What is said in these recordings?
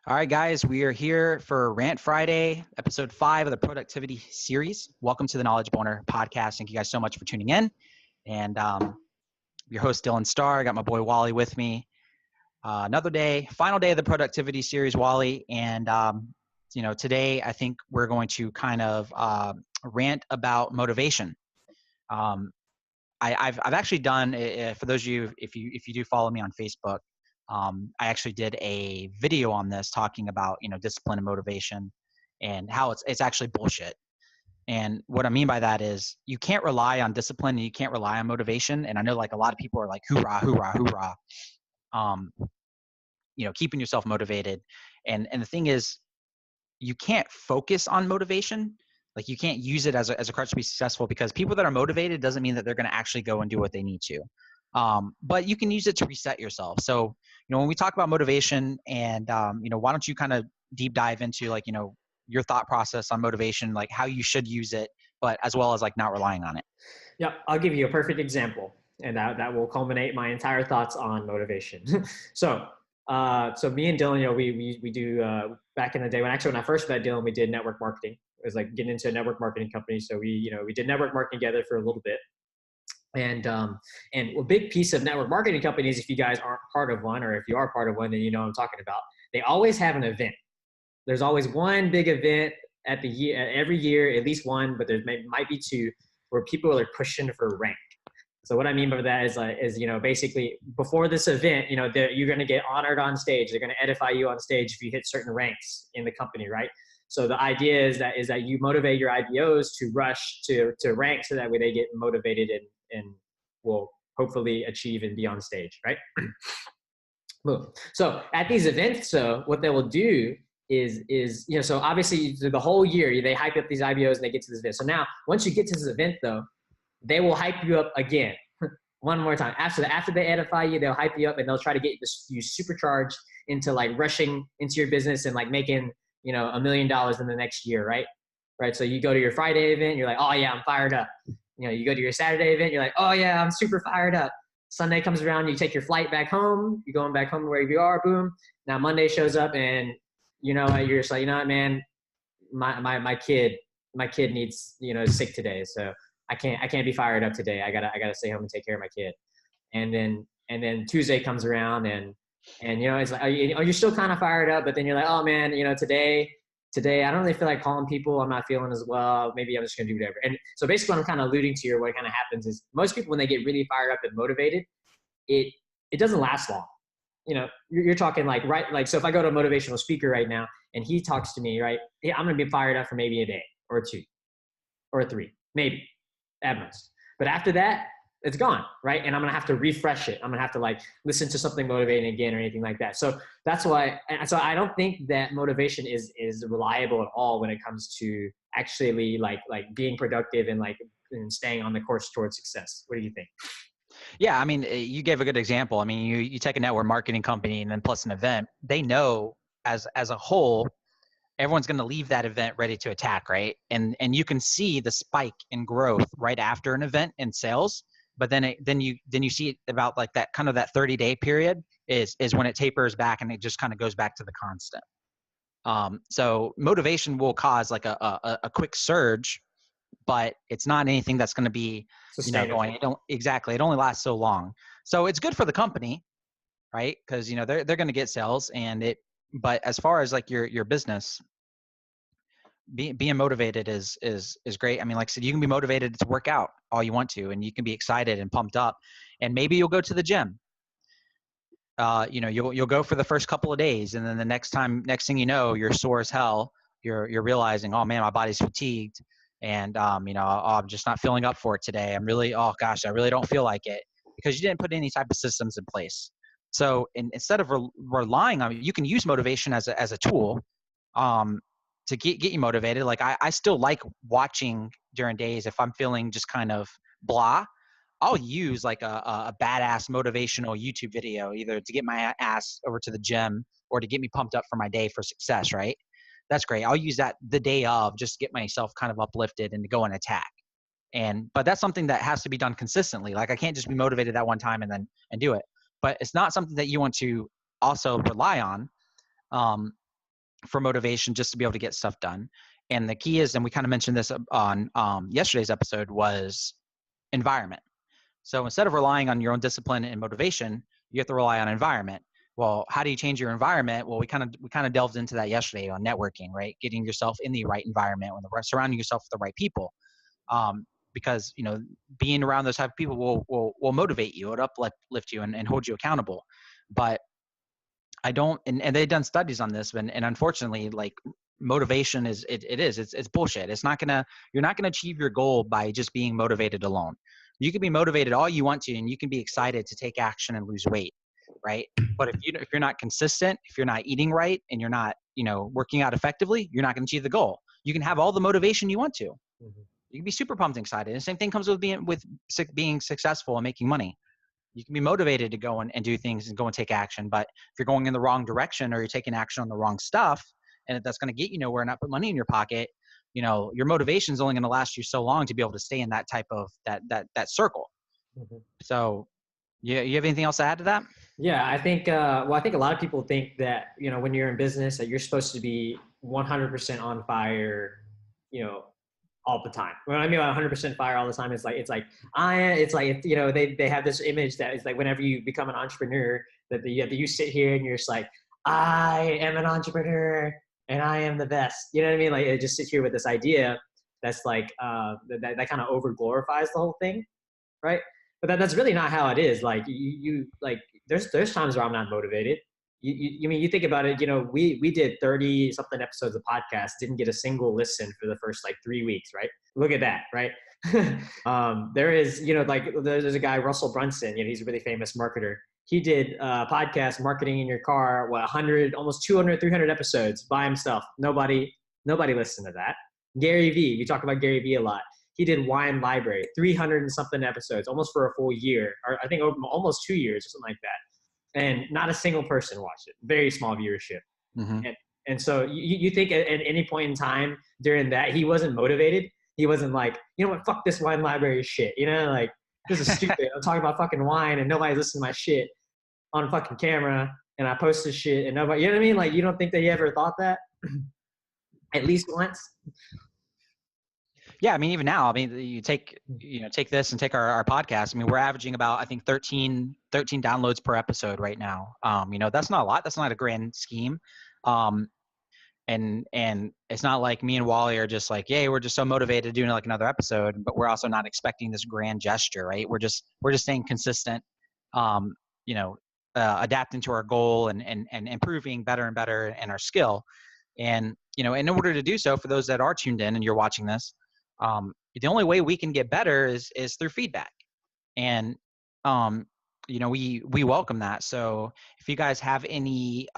All right, guys, we are here for Rant Friday, episode 5 of the productivity series. Welcome to the Knowledge Boner podcast. Thank you guys so much for tuning in. And your host, Dylan Starr. I got my boy Wally with me. Another day, final day of the productivity series, Wally. And, today I think we're going to kind of rant about motivation. I've actually done, for those of you, if you do follow me on Facebook, I actually did a video on this talking about, discipline and motivation and how it's actually bullshit. And what I mean by that is you can't rely on discipline and you can't rely on motivation. And I know like a lot of people are like, hoorah, hoorah, hoorah, keeping yourself motivated. And the thing is, you can't focus on motivation. Like you can't use it as a crutch to be successful, because people that are motivated doesn't mean that they're going to actually go and do what they need to. But you can use it to reset yourself. So, when we talk about motivation and, why don't you kind of deep dive into like, your thought process on motivation, like how you should use it, but as well as like not relying on it. Yeah, I'll give you a perfect example, and that will culminate my entire thoughts on motivation. So me and Dylan, we do back in the day when I first met Dylan, we did network marketing. It was like getting into a network marketing company. So we did network marketing together for a little bit. And a big piece of network marketing companies, if you guys aren't part of one, or if you are part of one, then you know what I'm talking about. They always have an event. There's always one big event at the year, every year, at least one, but there might be two, where people are pushing for rank. So what I mean by that is basically before this event, you're going to get honored on stage. They're going to edify you on stage if you hit certain ranks in the company, right? So the idea is that you motivate your IBOs to rush to rank, so that way they get motivated and will hopefully achieve and be on stage, right? Boom. So at these events, so what they will do is so obviously the whole year they hype up these IBOs and they get to this event. So now once you get to this event though, they will hype you up again one more time. After they edify you, they'll hype you up and they'll try to get you supercharged into like rushing into your business and like making $1 million in the next year, right? So you go to your Friday event, you're like, oh yeah, I'm fired up. You go to your Saturday event, you're like, oh yeah, I'm super fired up. Sunday comes around, you take your flight back home, you're going back home to where you are, boom. Now Monday shows up and you're just like, man, my kid needs, is sick today. So I can't be fired up today. I gotta stay home and take care of my kid. And then Tuesday comes around and it's like, you're still kind of fired up, but then you're like, oh man, today I don't really feel like calling people. I'm not feeling as well. Maybe I'm just gonna do whatever. And so basically what I'm kind of alluding to here, what kind of happens is most people, when they get really fired up and motivated, it doesn't last long. You're talking so if I go to a motivational speaker right now and he talks to me, right, yeah, I'm going to be fired up for maybe a day or two or three, maybe at most. But after that, it's gone, right? And I'm going to have to refresh it. I'm going to have to like listen to something motivating again or anything like that. So that's why, so I don't think that motivation is reliable at all when it comes to actually like being productive and and staying on the course towards success. What do you think? Yeah, I mean, you gave a good example. I mean, you take a network marketing company and then plus an event, they know as a whole, everyone's going to leave that event ready to attack, right? And you can see the spike in growth right after an event in sales, but then you see it about like that kind of that 30-day period is when it tapers back and it just kind of goes back to the constant. So motivation will cause like a quick surge, but it's not anything that's going to be, going. It only lasts so long. So it's good for the company, right? Because they're going to get sales, but as far as like your business, being motivated is great. I mean, like I said, you can be motivated to work out all you want to, and you can be excited and pumped up, and maybe you'll go to the gym. You'll go for the first couple of days, and then the next thing you know, you're sore as hell. You're realizing, oh man, my body's fatigued. And, I'm just not feeling up for it today. I really don't feel like it, because you didn't put any type of systems in place. So instead of relying on it, you can use motivation as a tool to get you motivated. Like I still like watching during days if I'm feeling just kind of blah. I'll use like a badass motivational YouTube video, either to get my ass over to the gym or to get me pumped up for my day for success, right? That's great. I'll use that the day of, just to get myself kind of uplifted and to go and attack. But that's something that has to be done consistently. Like I can't just be motivated that one time and do it. But it's not something that you want to also rely on. for motivation just to be able to get stuff done. And the key is, and we kind of mentioned this on yesterday's episode, was environment. So instead of relying on your own discipline and motivation, you have to rely on environment. Well, how do you change your environment? Well, we kind of delved into that yesterday on networking, right? Getting yourself in the right environment, surrounding yourself with the right people. Because being around those type of people will motivate you, it'll uplift you and hold you accountable. But I don't, and they've done studies on this, and unfortunately, like, motivation it's bullshit. You're not gonna achieve your goal by just being motivated alone. You can be motivated all you want to, and you can be excited to take action and lose weight, right? But if you're not consistent, if you're not eating right, and you're not working out effectively, you're not gonna achieve the goal. You can have all the motivation you want to. Mm-hmm. You can be super pumped and excited. And the same thing comes with being successful and making money. You can be motivated to go and do things and go and take action. But if you're going in the wrong direction, or you're taking action on the wrong stuff, and that's going to get you nowhere and not put money in your pocket, your motivation is only going to last you so long to be able to stay in that type of that circle. Mm-hmm. So you have anything else to add to that? Yeah, I think, I think a lot of people think that, when you're in business, that you're supposed to be 100% on fire, all the time. When I mean 100% fire all the time, it's like they have this image that is like, whenever you become an entrepreneur, that you sit here and you're just like, I am an entrepreneur and I am the best. You know what I mean? Like, it just sit here with this idea that's like that kind of over glorifies the whole thing, right? But that's really not how it is. Like, you like, there's times where I'm not motivated. You think about it, we did 30 something episodes of podcasts, didn't get a single listen for the first like 3 weeks, right? Look at that, right? There is, there's a guy, Russell Brunson, he's a really famous marketer. He did podcast marketing in your car, 100, almost 200, 300 episodes by himself. Nobody listened to that. Gary Vee, we talk about Gary Vee a lot. He did Wine Library, 300 and something episodes, almost for a full year, or I think almost 2 years or something like that. And not a single person watched it. Very small viewership. Mm-hmm. And so you think at any point in time during that, he wasn't motivated? He wasn't like, what, fuck this Wine Library shit. Like, this is stupid. I'm talking about fucking wine and nobody's listening to my shit on fucking camera, and I post this shit and nobody, you know what I mean? Like, you don't think that he ever thought that? At least once? Yeah, I mean, even now, you take this and take our podcast. I mean, we're averaging about, I think, 13 downloads per episode right now. That's not a lot. That's not a grand scheme. And it's not like me and Wally are just like, yay, we're just so motivated doing like another episode, but we're also not expecting this grand gesture, right? We're just staying consistent, adapting to our goal and improving better and better in our skill. And, in order to do so, for those that are tuned in and you're watching this, the only way we can get better is through feedback. And, we welcome that. So if you guys have any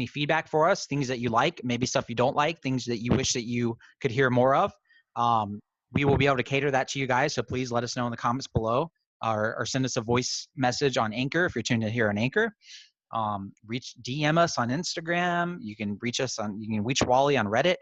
feedback for us, things that you like, maybe stuff you don't like, things that you wish that you could hear more of, we will be able to cater that to you guys. So please let us know in the comments below, or send us a voice message on Anchor if you're tuned in here on Anchor. DM us on Instagram. You can reach Wally on Reddit.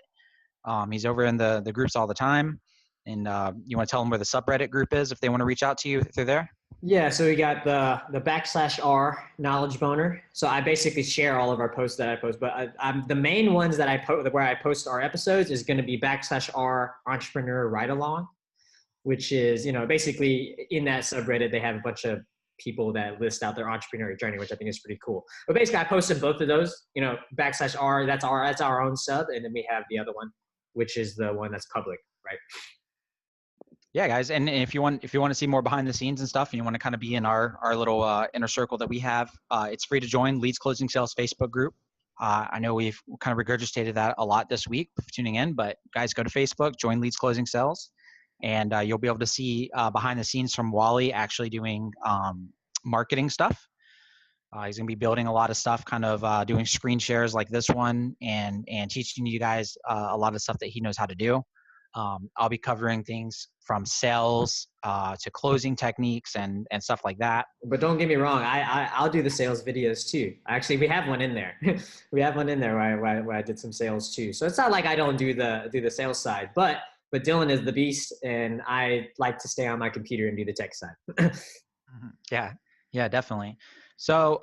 He's over in the groups all the time. And you want to tell them where the subreddit group is if they want to reach out to you through there? Yeah, so we got the /R knowledge boner. So I basically share all of our posts that I post, but I'm the main ones that I post, where I post our episodes, is going to be /R entrepreneur ride along, which is, basically in that subreddit, they have a bunch of people that list out their entrepreneurial journey, which I think is pretty cool. But basically I posted both of those, /R, that's our own sub. And then we have the other one, which is the one that's public, right? Yeah, guys. And if you want to see more behind the scenes and stuff, and you want to kind of be in our little inner circle that we have, it's free to join. Leads Closing Sales Facebook group. I know we've kind of regurgitated that a lot this week for tuning in, but guys, go to Facebook, join Leads Closing Sales, and you'll be able to see behind the scenes from Wally actually doing marketing stuff. He's going to be building a lot of stuff, kind of doing screen shares like this one, and teaching you guys a lot of stuff that he knows how to do. I'll be covering things from sales to closing techniques and stuff like that. But don't get me wrong, I'll do the sales videos too. Actually, we have one in there. We have one in there where I did some sales too. So it's not like I don't do the sales side, but Dylan is the beast, and I like to stay on my computer and do the tech side. Yeah, definitely. So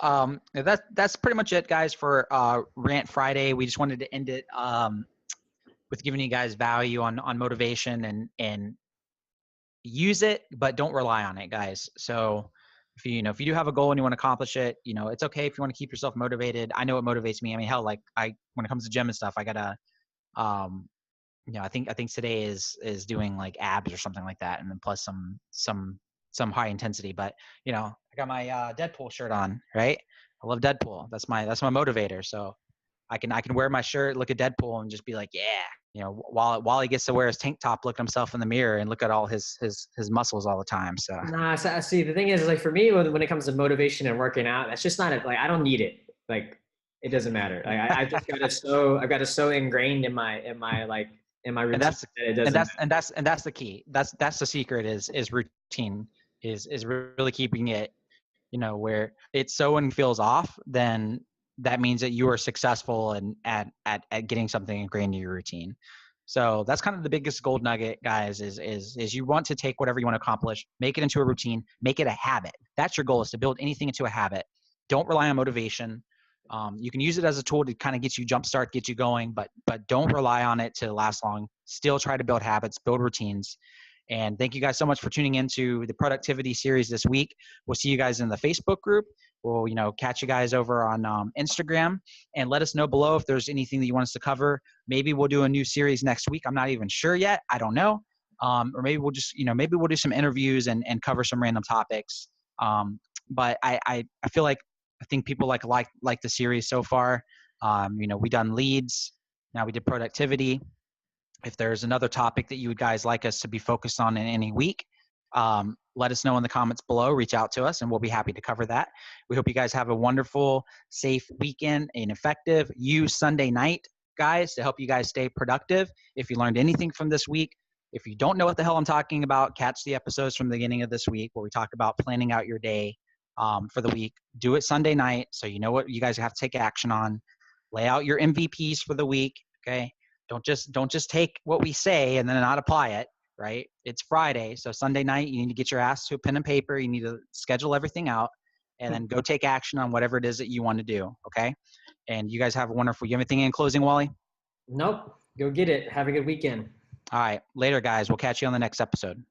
that's pretty much it, guys, for Rant Friday. We just wanted to end it with giving you guys value on motivation and use it, but don't rely on it, guys. So if you do have a goal and you want to accomplish it, it's okay if you want to keep yourself motivated. I know it motivates me. I mean, hell, like when it comes to gym and stuff, I gotta um I think today is doing like abs or something like that, and then plus some high intensity. But I got my Deadpool shirt on, right? I love Deadpool. That's my motivator. So I can wear my shirt, look at Deadpool, and just be like, yeah. While he gets to wear his tank top, look at himself in the mirror and look at all his muscles all the time. So Nah, so, see, the thing is, like for me, when it comes to motivation and working out, that's just not it. Like I don't need it. Like it doesn't matter. Like I just got it so I've got it so ingrained in my and routine that's that it and doesn't that's matter. and that's and that's the key. That's the secret is routine is really keeping it where it's so and feels off, then that means that you are successful and at getting something ingrained in your routine. So that's kind of the biggest gold nugget, guys, is you want to take whatever you want to accomplish, make it into a routine, make it a habit. That's your goal, is to build anything into a habit. Don't rely on motivation. You can use it as a tool to kind of get you jumpstart, get you going, but don't rely on it to last long. Still try to build habits, build routines. And thank you guys so much for tuning into the productivity series this week. We'll see you guys in the Facebook group. We'll, catch you guys over on Instagram, and let us know below if there's anything that you want us to cover. Maybe we'll do a new series next week. I'm not even sure yet. I don't know. Or maybe we'll just, maybe we'll do some interviews and cover some random topics. But I feel like I think people like the series so far. We done leads. Now we did productivity. If there's another topic that you guys like us to be focused on in any week, let us know in the comments below. Reach out to us, and we'll be happy to cover that. We hope you guys have a wonderful, safe weekend and effective. Use Sunday night, guys, to help you guys stay productive. If you learned anything from this week, if you don't know what the hell I'm talking about, catch the episodes from the beginning of this week where we talk about planning out your day for the week. Do it Sunday night so you know what you guys have to take action on. Lay out your MVPs for the week, okay? Don't just take what we say and then not apply it, right? It's Friday, so Sunday night you need to get your ass to a pen and paper. You need to schedule everything out, and then go take action on whatever it is that you want to do, okay? And you guys have a wonderful. You have anything in closing, Wally? Nope. Go get it. Have a good weekend. All right, later, guys. We'll catch you on the next episode.